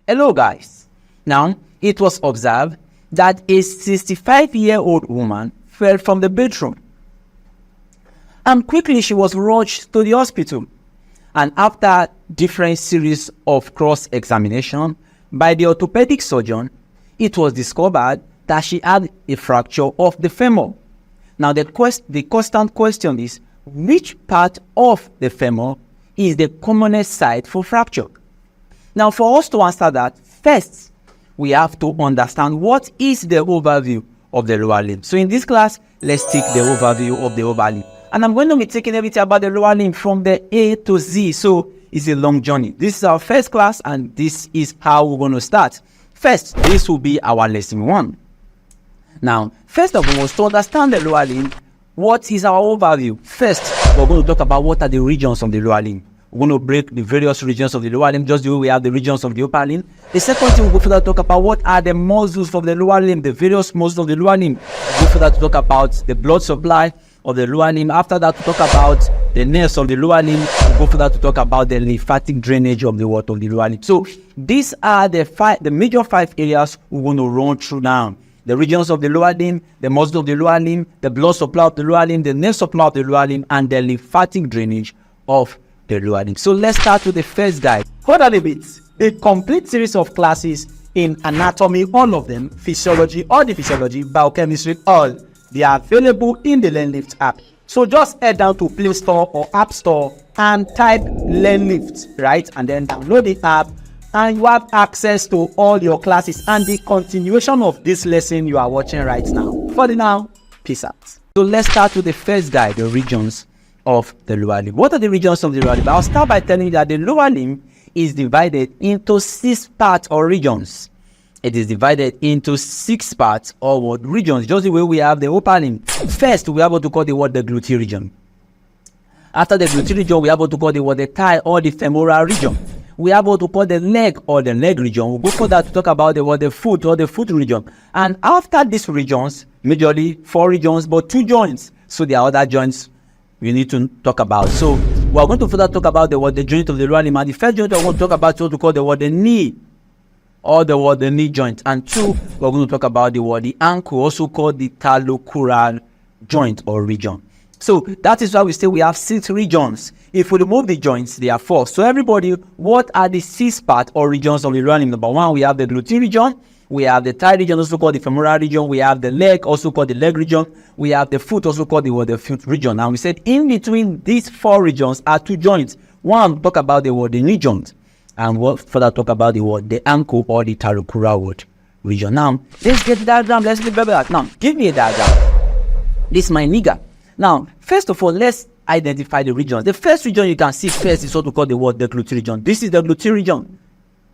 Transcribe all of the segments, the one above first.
Hello guys. Now, it was observed that a 65-year-old woman fell from the bedroom, and quickly she was rushed to the hospital. And after different series of cross-examination by the orthopedic surgeon, it was discovered that she had a fracture of the femur. Now, the constant question is, which part of the femur is the commonest site for fracture? Now, for us to answer that, first, we have to understand what is the overview of the lower limb. So in this class, let's take the overview of the lower limb. And I'm going to be taking everything about the lower limb from the A to Z. So it's a long journey. This is our first class, and this is how we're going to start. First, this will be our lesson 1. Now, first of all, to understand the lower limb, what is our overview? First, we're going to talk about what are the regions of the lower limb. We're going to break the various regions of the lower limb, just the way we have the regions of the upper limb. The second thing, we'll go further to talk about what are the muscles of the lower limb, the various muscles of the lower limb. We'll go further to talk about the blood supply of the lower limb. After that, we'll talk about the nerves of the lower limb. We'll go further to talk about the lymphatic drainage of the water of the lower limb. So these are the major 5 areas we're going to run through now. The regions of the lower limb, the muscles of the lower limb, the blood supply of the lower limb, the nerve supply of the lower limb, and the lymphatic drainage of the lower limb. So let's start with the first guide. Hold on a bit. A complete series of classes in anatomy, all of them, physiology, all the physiology, biochemistry, all, they are available in the LearnLift app. So just head down to Play Store or App Store and type LearnLift, right? And then download the app, and you have access to all your classes and the continuation of this lesson you are watching right now. For the now, peace out. So let's start with the first guide, the regions of the lower limb. What are the regions of the lower limb? I'll start by telling you that the lower limb is divided into 6 parts or regions. It is divided into 6 parts or regions, just the way we have the upper limb. First, we are able to call the gluteal region. After the gluteal region, we are able to call the thigh or the femoral region. We are able to call the leg or the leg region. We'll go further to talk about the foot or the foot region. And after these regions, majorly 4 regions, but 2 joints. So there are other joints we need to talk about. So we are going to further talk about the joint of the lower limb. And the first joint I want to talk about is what we call the knee or the knee joint. And 2, we're going to talk about the ankle, also called the talocrural joint or region. So that is why we say we have 6 regions. If we remove the joints, there are 4. So everybody, what are the 6 parts or regions of the lower limb? Number 1, we have the gluteal region. We have the thigh region, also called the femoral region. We have the leg, also called the leg region. We have the foot, also called the foot region. And we said in between these 4 regions are 2 joints. One, talk about the knee joint. And we'll further talk about the ankle or the talocrural region. Now, let's get the diagram. Let's remember that. Now, give me a diagram. This is my nigger. Now, first of all, let's identify the regions. The first region you can see first is what we call the gluteal region. This is the gluteal region.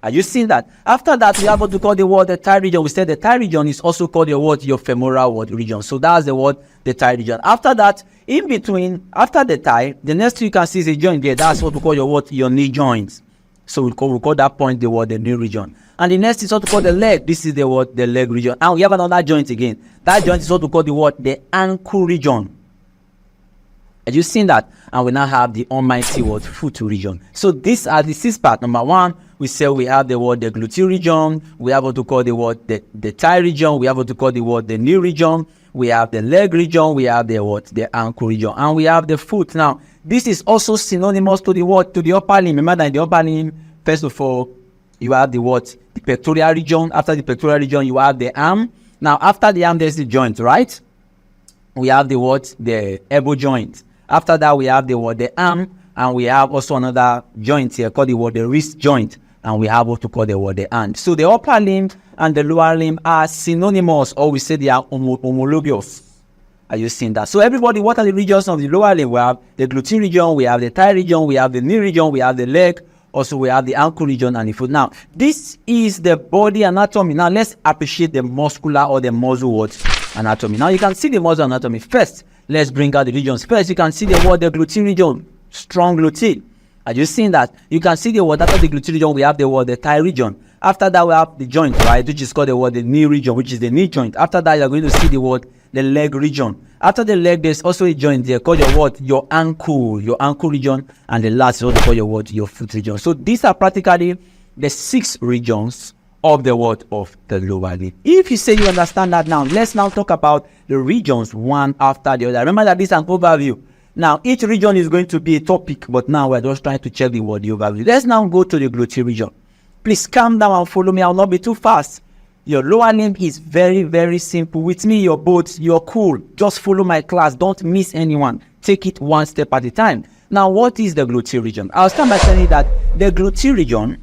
Are you seeing that? After that, we have what we call the thigh region. We said the thigh region is also called your femoral region. So that's the thigh region. After that, in between, after the thigh, the next thing you can see is a joint there. That's what we call your knee joints. So we call that point the knee region. And the next is what we call the leg. This is the leg region. And we have another joint again. That joint is what we call the ankle region. Are you seeing that? And we now have the almighty foot region. So these are the 6 parts. Number 1, we say we have the gluteal region. We have what to call the thigh region. We have what to call the knee region. We have the leg region. We have the ankle region, and we have the foot. Now, this is also synonymous to the upper limb. Remember that in the upper limb, first of all, you have the pectoral region. After the pectoral region, you have the arm. Now, after the arm, there's the joint, right? We have the elbow joint. After that, we have the arm, and we have also another joint here called the wrist joint, and we have what to call the hand. So the upper limb and the lower limb are synonymous, or we say they are homologous. Are you seeing that? So everybody, what are the regions of the lower limb? We have the gluteal region, we have the thigh region, we have the knee region, we have the leg, also we have the ankle region and the foot. Now, this is the body anatomy. Now, let's appreciate the muscular or the muscle anatomy. Now, you can see the muscle anatomy. First, let's bring out the regions. First, you can see the gluteal region, strong gluteal. Are you seeing that? You can see after the gluteal region, we have the thigh region. After that, we have the joint, right, which is called the knee region, which is the knee joint. After that, you're going to see the leg region. After the leg, there's also a joint there called your ankle region, and the last is what they call your foot region. So these are practically the 6 regions of the what? Of the lower limb. If you say you understand that now, let's now talk about the regions one after the other. Remember that this is an overview. Now, each region is going to be a topic, but now we're just trying to check the word, the overview. Let's now go to the gluteal region. Please calm down and follow me. I'll not be too fast. Your lower limb is very, very simple. With me, you're both, you're cool. Just follow my class. Don't miss anyone. Take it one step at a time. Now, what is the gluteal region? I'll start by telling you that the gluteal region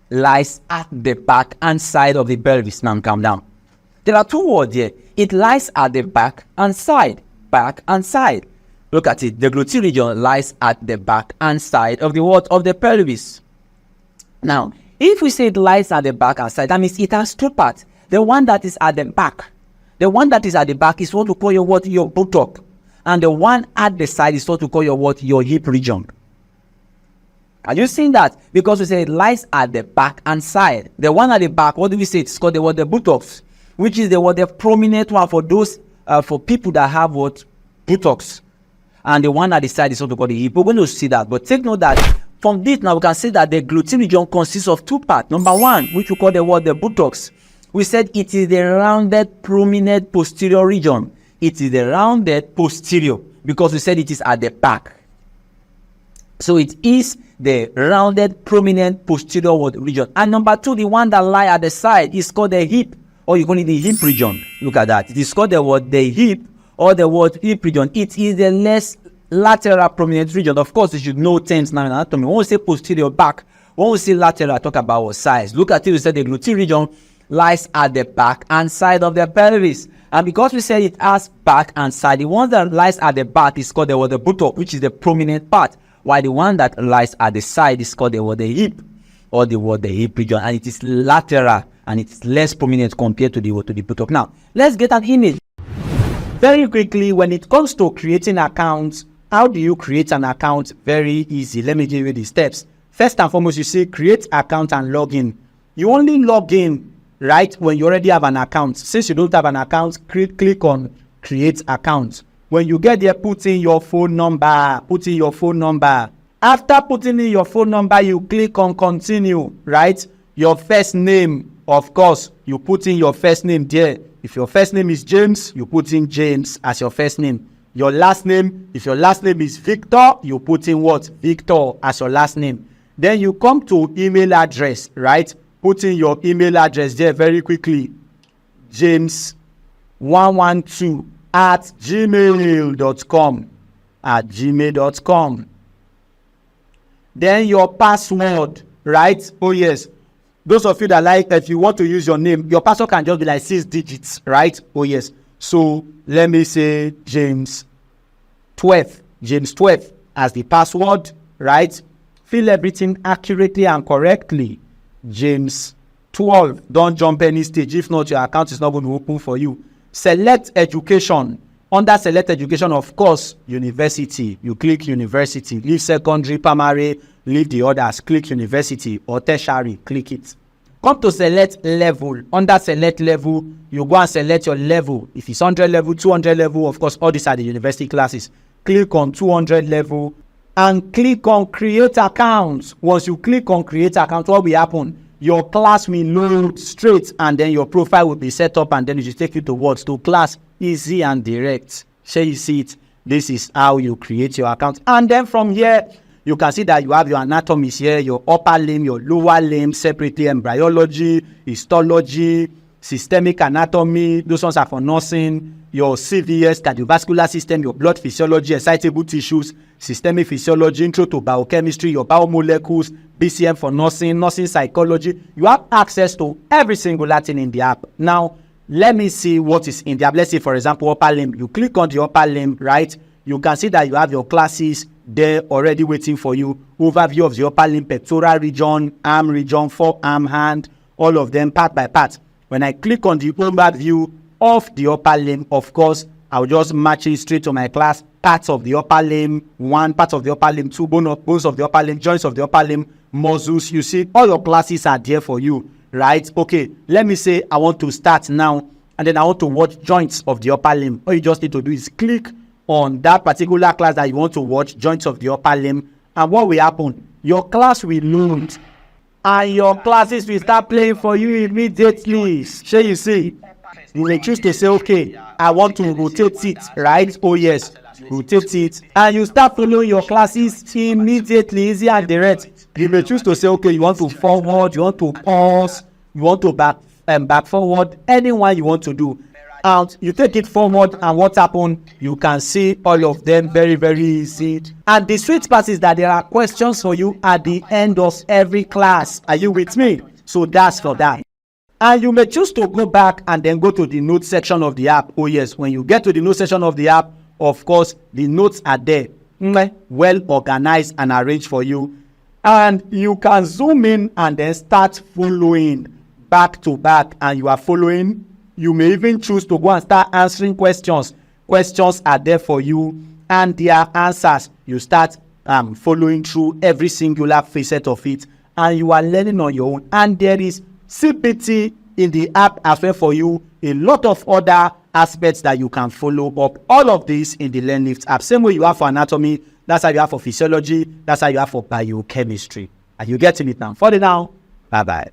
lies at the back and side of the pelvis. Now, calm down. There are 2 words here. It lies at the back and side. Back and side. Look at it. The gluteal region lies at the back and side of the what? Of the pelvis. Now, if we say it lies at the back and side, that means it has 2 parts. The one that is at the back. The one that is at the back is what we call your what? Your buttock. And the one at the side is what we call your what? Your hip region. Are you seeing that? Because we say it lies at the back and side. The one at the back, what do we say? It's called the what? The buttocks, which is the what? The prominent one for those, for people that have what? Buttocks. And the one at the side is what we call the hip. We're going to see that. But take note that from this now we can say that the gluteal region consists of 2 parts. Number 1, which we call the what? The buttocks. We said it is the rounded, prominent posterior region. It is the rounded posterior because we said it is at the back. So it is the rounded, prominent posterior region. And number 2, the one that lies at the side is called the hip, or you call it the hip region. Look at that. It is called the what? The hip, or the what? Hip region. It is the less lateral prominent region. Of course, you should know terms now in anatomy. When we say posterior back, when we say lateral, I talk about what size. Look at it. We said the gluteal region lies at the back and side of the pelvis. And because we said it has back and side, the one that lies at the back is called the buttock, which is the prominent part. While the one that lies at the side is called the hip, or the hip region, and it is lateral and it's less prominent compared to the buttock. Now, let's get an image. Very quickly, when it comes to creating accounts, how do you create an account? Very easy. Let me give you the steps. First and foremost, you see create account and log in. You only log in, right, when you already have an account. Since you don't have an account, click on create account. When you get there, put in your phone number. Put in your phone number. After putting in your phone number, you click on continue, right? Your first name, of course, you put in your first name there. If your first name is James, you put in James as your first name. Your last name, if your last name is Victor, you put in what? Victor as your last name. Then you come to email address, right? Put in your email address there very quickly. James112@gmail.com. @gmail.com. Then your password, right? Oh yes. Those of you that like, if you want to use your name, your password can just be like 6 digits, right? Oh yes. So let me say James 12 as the password, right? Fill everything accurately and correctly. James 12. Don't jump any stage. If not, your account is not going to open for you. Select education. Under select education, of course, university. You click university. Leave secondary, primary, leave the others. Click university or tertiary. Click it. Come to select level. Under select level, you go and select your level. If it's 100 level, 200 level, of course, all these are the university classes. Click on 200 level and click on create account. Once you click on create account, what will happen? Your class will load straight and then your profile will be set up and then it will take you to what? To class. Easy and direct. So you see it. This is how you create your account. And then from here, you can see that you have your anatomies here, your upper limb, your lower limb, separately embryology, histology, systemic anatomy. Those ones are for nursing. Your CVS, cardiovascular system, your blood physiology, excitable tissues, systemic physiology, intro to biochemistry, your biomolecules, BCM for nursing, nursing psychology. You have access to every single thing in the app. Now, let me see what is in the app. Let's say, for example, upper limb. You click on the upper limb, right? You can see that you have your classes there already waiting for you. Overview of the upper limb, pectoral region, arm region, forearm, hand, all of them part by part. When I click on the overview of the upper limb, of course, I'll just match it straight to my class. Parts of the upper limb, 1, part of the upper limb, 2, bones of the upper limb, joints of the upper limb, muscles. You see, all your classes are there for you, right? Okay, let me say I want to start now, and then I want to watch joints of the upper limb. All you just need to do is click on that particular class that you want to watch, joints of the upper limb, and what will happen? Your class will load. and your classes will start playing for you immediately. Shall you see? You may choose to say, okay, I want to rotate it, right? Oh yes, rotate it, and you start following your classes immediately, easy and direct. You may choose to say, okay, you want to forward, you want to pause, you want to back forward, anyone you want to do. And you take it forward, and what happened, you can see all of them very, very easy. And the sweet part is that there are questions for you at the end of every class. Are you with me? So that's for that. And you may choose to go back and then go to the notes section of the app. Oh yes, when you get to the notes section of the app, of course, the notes are there, well organized and arranged for you. And you can zoom in and then start following back to back, and you are following. You may even choose to go and start answering questions. Questions are there for you, and their answers. You start following through every singular facet of it, and you are learning on your own. And there is CPT in the app as well for you. A lot of other aspects that you can follow up. All of this in the LearnLift app. Same way you have for anatomy, that's how you have for physiology, that's how you have for biochemistry. Are you getting it now? For the now, bye-bye.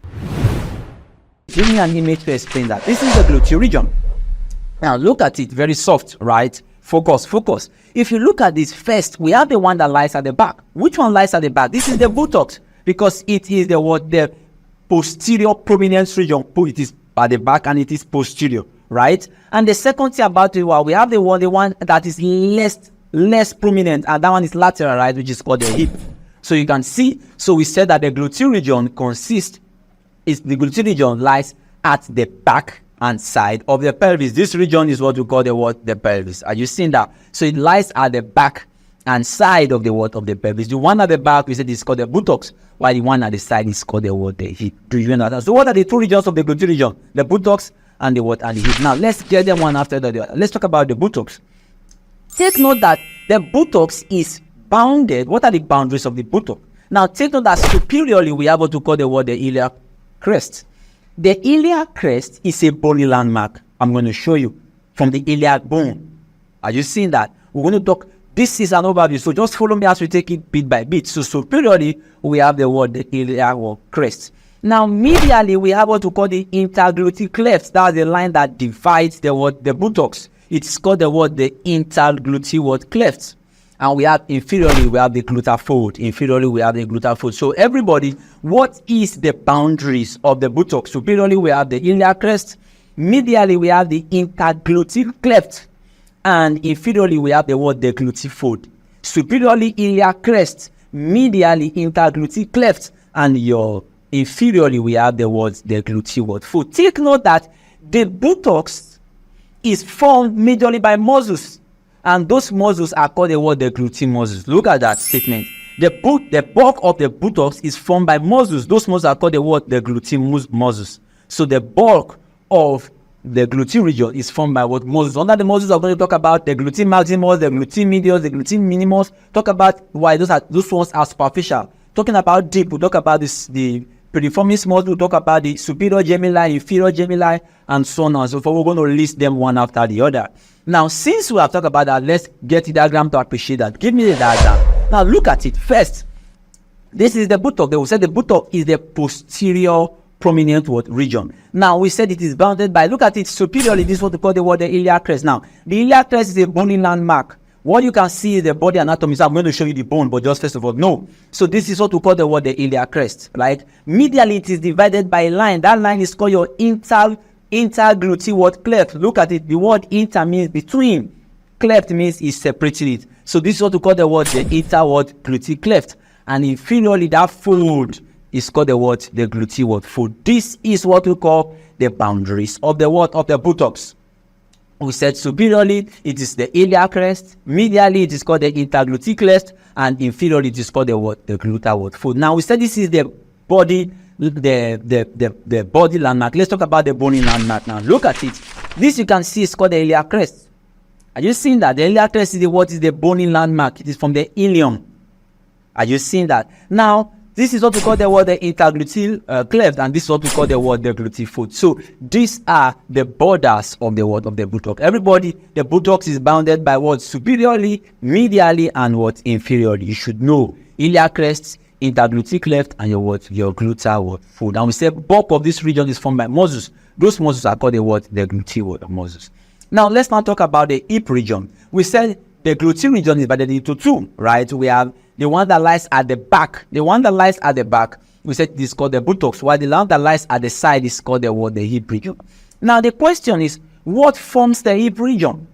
Give me an image to explain that. This is the gluteal region. Now look at it, very soft, right? Focus, focus. If you look at this first, we have the one that lies at the back. Which one lies at the back? This is the buttock, because it is the posterior prominence region. It is at the back and it is posterior, right? And the second thing about it, well, we have the one that is less prominent, and that one is lateral, right, which is called the hip. So you can see, so we said that the gluteal region the gluteal region lies at the back and side of the pelvis. This region is what we call the pelvis. Are you seeing that? So it lies at the back and side of the pelvis. The one at the back, we said, is called the buttocks, while the one at the side is called the hip. Do you understand? So what are the two regions of the gluteal region? The buttocks and the hip. Now let's get them one after the other. Let's talk about the buttocks. Take note that the buttocks is bounded. What are the boundaries of the buttock? Now take note that superiorly we have what we call the iliac crest. The iliac crest is a bony landmark. I'm going to show you from the iliac bone. Are you seeing that? We're going to talk. This is an overview, so just follow me as we take it bit by bit. So superiorly, we have the iliac crest. Now medially, we have what we call the intergluteal cleft. That's the line that divides the buttocks. It's called the intergluteal cleft. And we have inferiorly, we have the gluteal fold. Inferiorly, we have the gluteal fold. So everybody, what is the boundaries of the buttock? Superiorly, we have the iliac crest. Medially, we have the intergluteal cleft. And inferiorly, we have the gluteal fold. Superiorly, iliac crest. Medially, intergluteal cleft. And inferiorly, we have the gluteal fold. Take note that the buttocks is formed majorly by muscles. And those muscles are called the gluteal muscles. Look at that statement. The bulk of the buttocks is formed by muscles. Those muscles are called the gluteal muscles. So the bulk of the gluteal region is formed by muscles. Under the muscles, I'm going to talk about the gluteal maximus, the gluteal medius, the gluteal minimus. Talk about why those ones are superficial. Talking about deep, we'll talk about the piriformis muscle, we'll talk about the superior gemini, inferior gemini, and so on and so forth. We're going to list them one after the other. Now, since we have talked about that, let's get the diagram to appreciate that. Give me the diagram. Now, look at it. First, this is the buttock. They will say the buttock is the posterior prominent region. Now, we said it is bounded by, look at it, superiorly, this is what we call the iliac crest. Now, the iliac crest is a bony landmark. What you can see is the body anatomy. So I'm going to show you the bone, but just first of all, no. So this is what we call the iliac crest, right? Medially, it is divided by a line. That line is called your intergluteal cleft. Look at it. The word inter means between. Cleft means is separating it. So this is what we call the intergluteal cleft. And inferiorly, that fold is called the gluteal fold. This is what we call the boundaries of the buttocks. We said superiorly, it is the iliac crest. Medially, it is called the intergluteal cleft. And inferiorly, it is called the gluteal fold. Now, we said this is the body, the body landmark. Let's talk about the bony landmark now. Look at it. This you can see is called the iliac crest. Are you seeing that? The iliac crest is the bony landmark. It is from the ilium. Are you seeing that? Now, this is what we call the intergluteal cleft, and this is what we call the gluteal fold. So these are the borders of the buttock. Everybody, the buttocks is bounded by superiorly, medially, and inferiorly. You should know iliac crest, intergluteal cleft, and your what? Your gluteal fold. And we said bulk of this region is formed by muscles. Those muscles are called the what? The gluteal muscles. Now let's now talk about the hip region. We said the gluteal region is divided into two, right? We have the one that lies at the back. The one that lies at the back, we said this is called the buttocks, while the one that lies at the side is called the what? The hip region. Now the question is, what forms the hip region?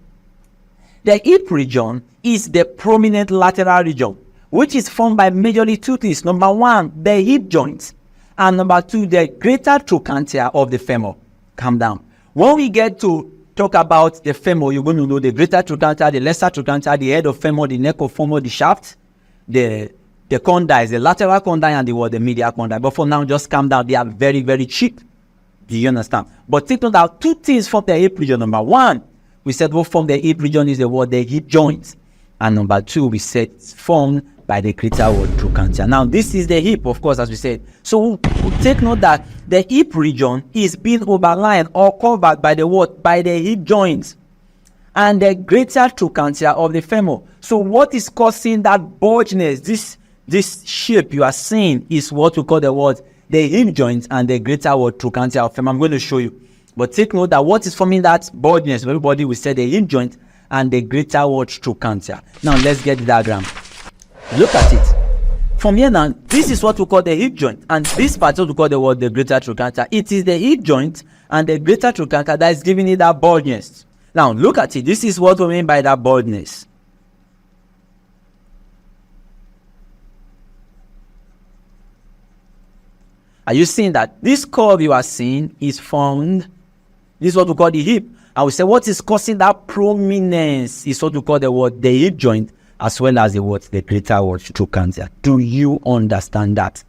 The hip region is the prominent lateral region, which is formed by majorly two things. Number one, the hip joint, and number two, the greater trochanter of the femur. Calm down. When we get to talk about the femur, you're going to know the greater trochanter, the lesser trochanter, the head of femur, the neck of femur, the shaft, the condyles, the lateral condyle, and the medial condyle. But for now, just calm down. They are very, very cheap. Do you understand? But take note that two things from the hip region. Number one, we said what form the hip region is the hip joint. And number two, we said it's formed by the greater trochanter. Now, this is the hip, of course, as we said. So we'll take note that the hip region is being overlain or covered by the what? By the hip joint and the greater trochanter of the femur. So what is causing that bulginess, this shape you are seeing, is what we call the what? The hip joint and the greater trochanter of femur. I'm going to show you. But take note that what is forming that bulginess, everybody will say the hip joint and the greater trochanter. Now let's get the diagram. Look at it. From here now, this is what we call the hip joint, and this part is what we call the what? The greater trochanter. It is the hip joint and the greater trochanter that is giving it that bulginess. Now look at it. This is what we mean by that bulginess. Are you seeing that this curve you are seeing is formed? This is what we call the hip. I will say what is causing that prominence is what we call the what? The hip joint, as well as the what? The greater trochanter. Do you understand that?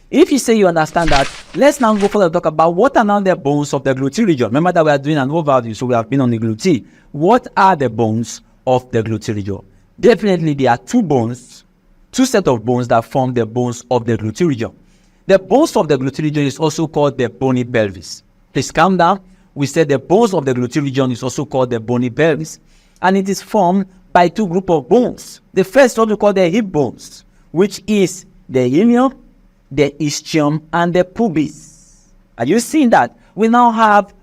If you say you understand that, let's now go further to talk about what are now the bones of the gluteal region. Remember that we are doing an overview, so we have been on the gluteal. What are the bones of the gluteal region? Definitely there are two sets of bones that form the bones of the gluteal region. The bones of the gluteal region is also called the bony pelvis. Please calm down. We said the bones of the gluteal region is also called the bony pelvis, and it is formed by two groups of bones. The first what we call the hip bones, which is the ilium, the ischium, and the pubis. Are you seeing that? We now have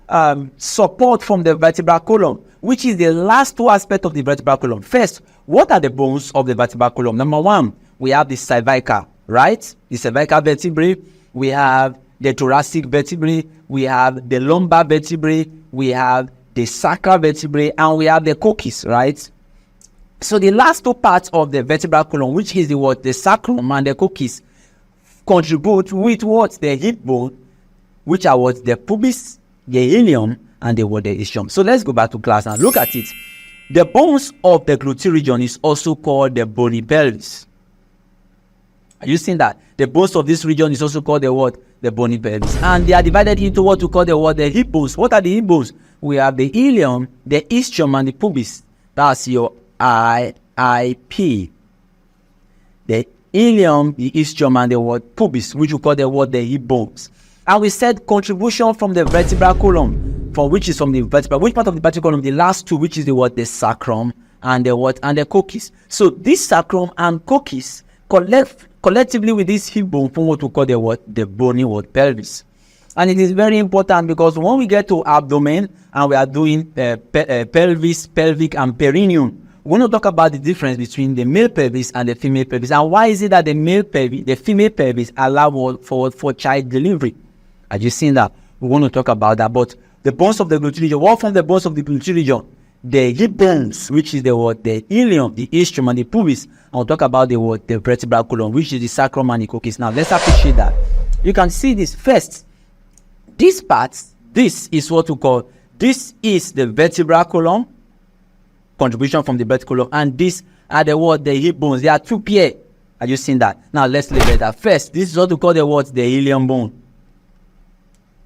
support from the vertebral column, which is the last two aspects of the vertebral column. First, what are the bones of the vertebral column? Number one, we have the cervical, right? The cervical vertebrae. We have the thoracic vertebrae. We have the lumbar vertebrae. We have the sacral vertebrae, and we have the coccyx, right? So the last two parts of the vertebral column, which is the what? The sacrum and the coccyx, contribute with what? The hip bone, which are what? The pubis, the ilium, and the what? The ischium. So let's go back to class and look at it. The bones of the gluteal region is also called the bony pelvis. Are you seeing that? The bones of this region is also called the what? The bony pelvis. And they are divided into what we call the what? The hip bones. What are the hip bones? We have the ilium, the ischium, and the pubis. That's your IIP. The ilium, the ischium, and the what? Pubis, which we call the what? The hip bones. And we said contribution from the vertebral column, from which is from the vertebral. Which part of the vertebral column? The last two, which is the what? The sacrum and the what? And the coccyx. So this sacrum and coccyx collectively with this hip bone from what we call the what? The bony what? Pelvis. And it is very important because when we get to abdomen and we are doing pelvis, pelvic, and perineum, we want to talk about the difference between the male pelvis and the female pelvis. And why is it that the female pelvis allow for child delivery? Are you seeing that? We want to talk about that. But the bones of the gluteal region, what from the bones of the gluteal region? The hip bones, which is the what? The ilium, the ischium, and the pubis. And we'll talk about the what? The vertebral column, which is the sacrum and the coccyx. Now let's appreciate that. You can see this first. This part, this is what we call, this is the vertebral column, contribution from the vertebral column, and this are the what? The hip bones. There are two pairs. Are you seeing that? Now let's look at that. First, this is what we call the what? The ilium bone.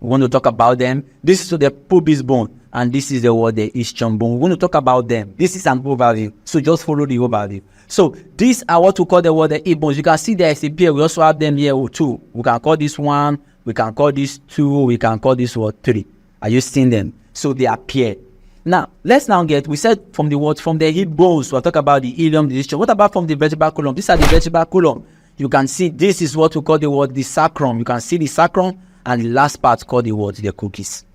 We want to talk about them. This is the pubis bone, and this is the what? The ischium bone. We want to talk about them. This is an overview, so just follow the overview. So these are what we call the what? The hip bones. You can see there is a pair. We also have them here too. We can call this one. We can call this 2, we can call this what? 3. Are you seeing them? So they are paired. Now, let's now get, we said from the what? From the hip bones, we'll talk about the ilium, the ischium. What about from the vertebral column? These are the vertebral column. You can see this is what we call the word the sacrum. You can see the sacrum, and the last part called the word the cookies.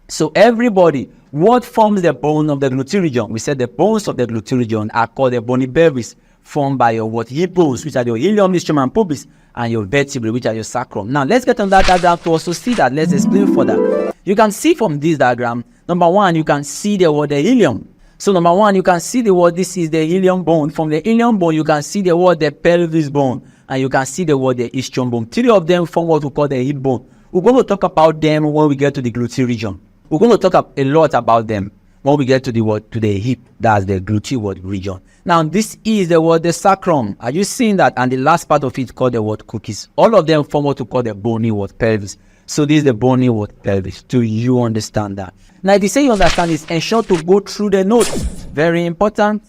So everybody, what forms the bone of the gluteal region? We said the bones of the gluteal region are called the bony pelvis, formed by your what hip bones, which are your ilium, ischium, and pubis, and your vertebrae, which are your sacrum. Now let's get on that diagram to also see that. Let's explain further. You can see from this diagram, number one, you can see the word the ilium. So number one, you can see the word, this is the ilium bone. From the ilium bone, you can see the word the pelvis bone, and you can see the word the ischium bone. Three of them form what we call the hip bone. We're going to talk about them when we get to the gluteal region. We're going to talk a lot about them when we get to the word, to the hip, that's the gluteal word region. Now, this is the word the sacrum. Are you seeing that? And the last part of it called the word cookies. All of them form what we call the bony word pelvis. So this is the bony word pelvis. Do you understand that? Now, if you say you understand this, ensure to go through the notes. Very important.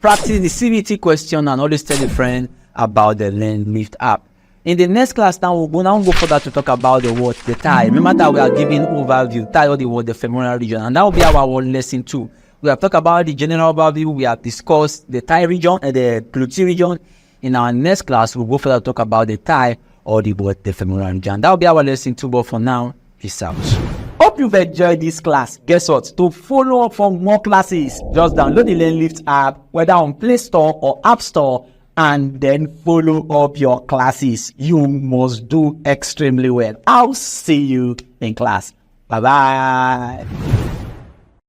Practice the CVT question and always tell a friend about the LearnLift app. In the next class now, we'll go further to talk about the word, the thigh. Remember that we are giving overview, thigh or the word, the femoral region. And that will be our lesson 2. We have talked about the general overview. We have discussed the thigh region and the gluteal region. In our next class, we'll go further to talk about the thigh or the word, the femoral region. That will be our lesson 2. But for now, peace out. Hope you've enjoyed this class. Guess what? To follow up for more classes, just download the LearnLift app, whether on Play Store or App Store, and then follow up your classes. You must do extremely well. I'll see you in class. Bye-bye.